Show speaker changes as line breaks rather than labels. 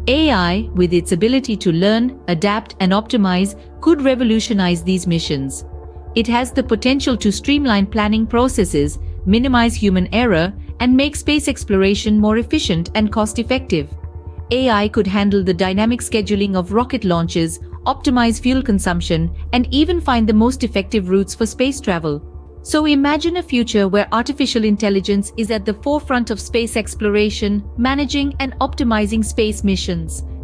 AI, with its ability to learn, adapt, and optimize, could revolutionize these missions. It has the potential to streamline planning processes, minimize human error, and make space exploration more efficient and cost-effective. AI could handle the dynamic scheduling of rocket launches, optimize fuel consumption, and even find the most effective routes for space travel. So imagine a future where artificial intelligence is at the forefront of space exploration, managing and optimizing space missions.